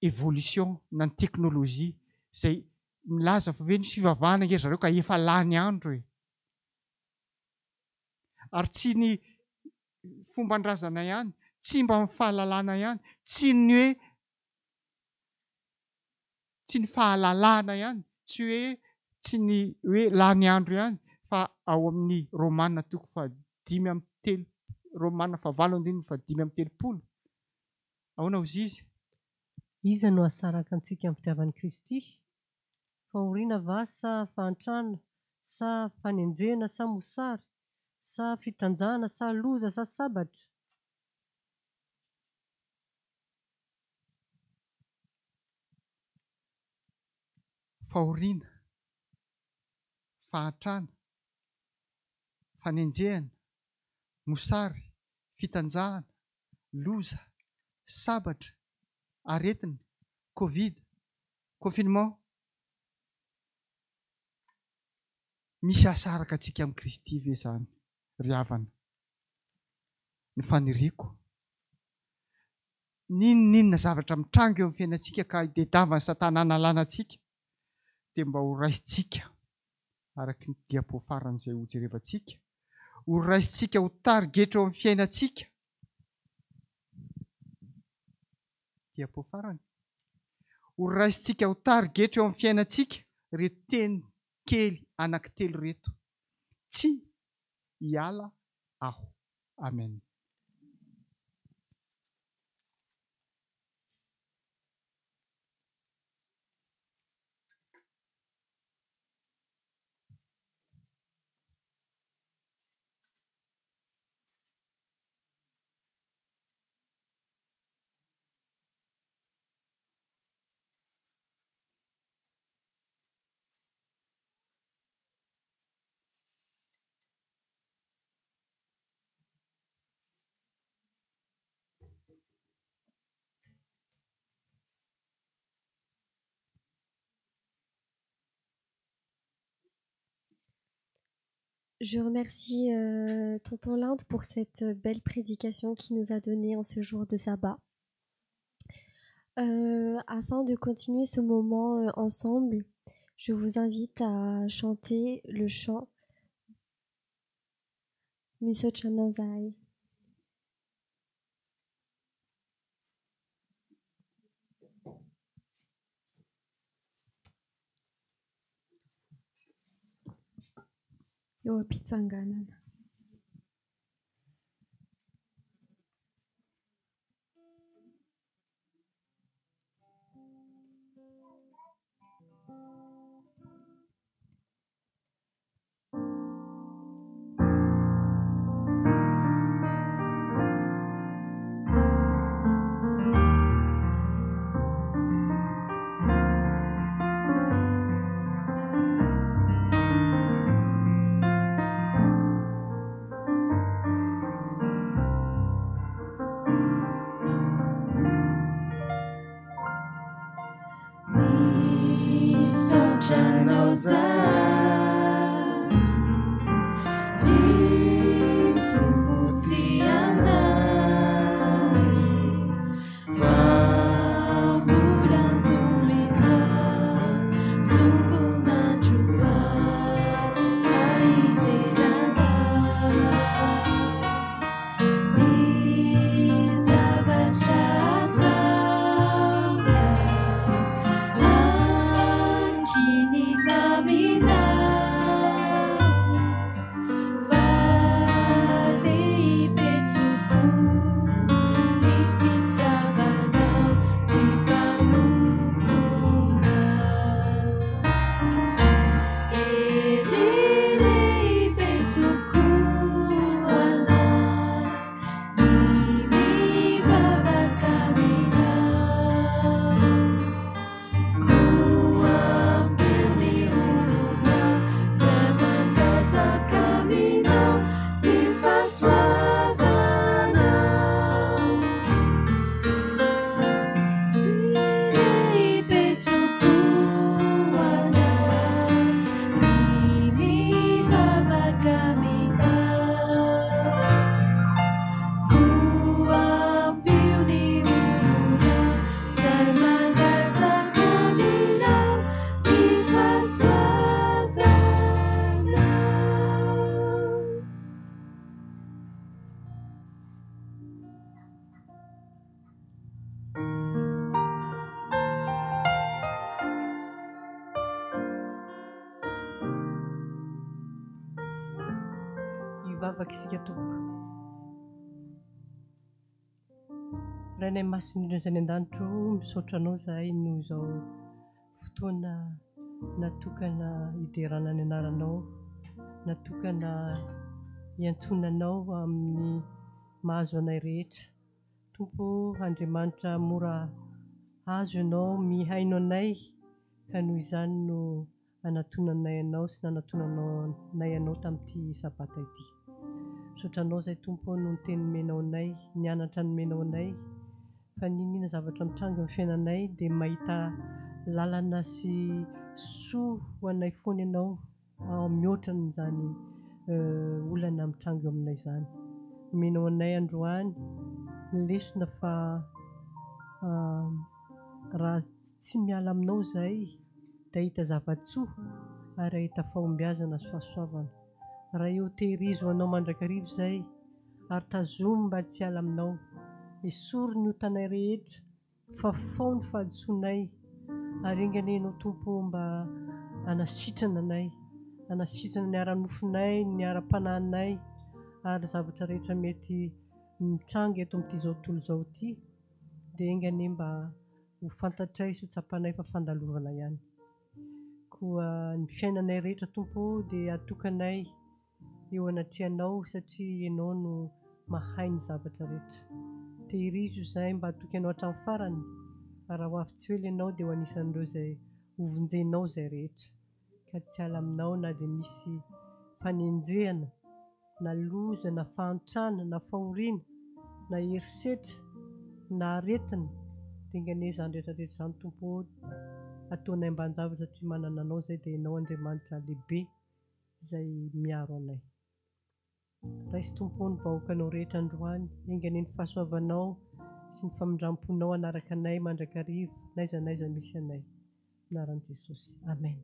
évolution na ny teknôlôjia izay milaza fa hoe ny fivavahana nge zareo ka efa lany andro e. Ary tsy ny fomban-drazana ihany, tsy mba ny fahalalana ihany, tsy ny fahalalana ihany, tsy ny hoe lany andro ihany, fa ao amin'ny Romanina toko Romanina 7:5-30. Ahoana ozy izy? Iza no asaraka antsika amin'ny fitiavan'i Kristy? fahoriana va sa fahantrana sa fanenjena sa mosary sa fitanjahana sa loza sa sabatra. Fahoriana, fahantrana, fanenjehana, mosary, fitanjahana, loza, sabatra, aretina, covid, confinement. Misy asaraka antsika amin'ny Kristy ve zany ry havana? Ny faniriako, ninona zavatra mitrango eo amin'ny fiainantsika ka idedavany Satana analana antsika, dia mba ho raisintsika araka ny diam-poafaran'izay ho jerevantsika, ho raisintsika ho tarigetra eo amin'ny fiainantsika. Diam-poafarany, ho raisintsika ho tarigetra eo amin'ny fiainantsika reto teny kely anankitelo reto: tsy hiala aho. Amen. Je remercie Tonton Linde pour cette belle prédication qu'il nous a donnée en ce jour de sabbat. Afin de continuer ce moment ensemble, je vous invite à chanter le chant Misochanozai. Eo am-pitsanganana. Vavaka isika tompoko. Rainay masin'indrina izay ny an-danitro, misaotra anao izahay noho izao fotoana natokana hiderana ny anaranao, natokana hiantsonanao amin'ny mahazo anay rehetra. Tompo Andriamanitra, mora azo ianao mihaino anay, ka noho izany no anatonanay anao sy nanatonanay anao tamin'ity sabata ity. Sotranao izay Tompo no ny teny menao anay, nianatra nomenao anay, fa ninona zavatra mitrango amin'ny fiainanay dia mahita lalana sy soa ho anay foana ianao mihoatra n'izany olana mitrango eo aminay izany. Nomenao anay androany ny lesona fa raha tsy miala aminao izay dia hita zava-tsoa ary ahita fahombiazana sy fahasoavana. Raha eo tehirizo anao mandrakariva izay ary tazomy mba tsy hiala aminao, esory ny hotanay rehetra, fa fao ny fahadisoanay ary enganenao Tompo mba hanasitrana anay, hanasitrana ny ara-nofinay, ny ara-panahinay ary zavatra rehetra mety mitrango eto amin'ity zao tontolo izao ity, dia engane mba ho fantatray sy ho tsapanay fa fandalovana ihany. Koa ny fiainanay rehetra Tompo dia atokanay eo anatrehanao satria ianao no mahay ny zavatra rehetra. Tehirizo izay mba hatoky anao hatramin'ny farany, raha ho avy tsy ela ianao dia ho anisan'ireo izay hovonjenao izay rehetra, ka tsy hala aminao na dia misy fanenjehana na loza na fahantrana na fahoriana na herisetra na aretina, dia engane izany rehetrarehetra izany Tompo ataonay ambanin-java satria manana anao izay dia ianao Andriamanitra lehibe izay miaro anay. Raisy Tompo ny vahoakanao rehetra androany, engane ny fahasoavanao sy ny famindramponao anaraka anay mandrakariva n'aiza n'aiza misy anay. Anaran'i Jesosy. Amen.